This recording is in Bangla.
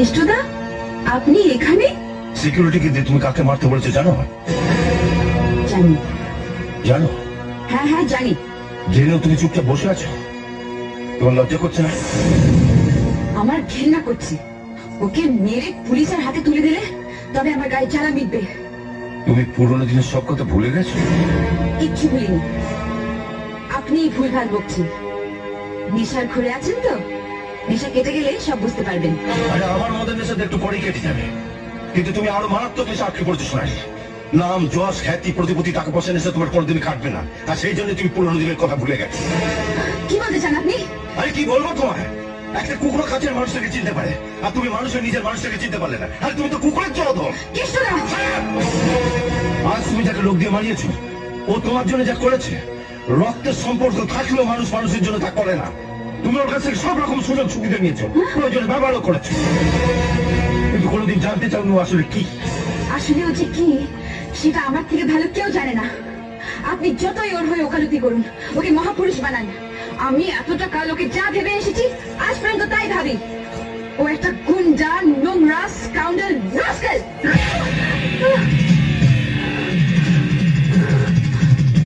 কেষ্টদা, আপনি এখানে? সিকিউরিটিকে দিয়ে তুমি কাকে মারতে বলেছো জানো? জানি। জানো? হ্যাঁ হ্যাঁ জানি। জেনেও তুমি চুপচাপ বসে আছো? তোমার লজ্জা করছে না? আমার ঘৃণা করছে। ওকে মেরে পুলিশের হাতে তুলে দিলে তবে আমার গায়ে জ্বালা মিটবে। তুমি পুরোনো দিনের সব কথা ভুলে গেছো? কিচ্ছু ভুলিনি। আপনি ভুলভাল বকছেন। নেশার ঘুরে আছেন তো? নেশা কেটে গেলে সব বুঝতে পারবেন। আরে আমার মদের নেশাতে একটু পরেই কেটে যাবে, কিন্তু তুমি আরো মারাত্মক নেশা আটকে পড়ছো শোনাই। নাম, যশ, খ্যাতি, প্রতিপত্তি, টাকা পয়সা নেশা তোমার কোনোদিনই কাটবে না, আর সেই জন্য তুমি পুরোনো দিনের কথা ভুলে গেছো। কি বলতে চান আপনি? আরে কি বলবো তোমায়? একটা কুকুর কাছের মানুষটাকে চিনতে পারে, আর তুমি মানুষের নিজের মানুষটাকে চিনতে পারলে না। আরে তুমি তো কুকুরের জলধর। কেষ্টদা! আজ তুমি যাকে লোক দিয়ে মারিয়েছো, ও তোমার জন্য যা করেছে, রক্তের সম্পর্ক থাকলেও মানুষ মানুষের জন্য তা করে না। তুমি ওর কাছ থেকে সব রকম সুযোগ সুবিধা নিয়েছো, প্রয়োজনে ব্যবহারও করেছো, কিন্তু কোনোদিন জানতে চাওনি ও আসলে কি। আসলে ও যে কি সেটা আমার থেকে ভালো কেউ জানে না। আপনি যতই ওর হয়ে ওকালতি করুন, ওকে মহাপুরুষ বানান, আমি এতটা কাল ওকে যা ভেবে এসেছি আজ পর্যন্ত তাই ভাবি। ও একটা গুন্ডা, নোংরা,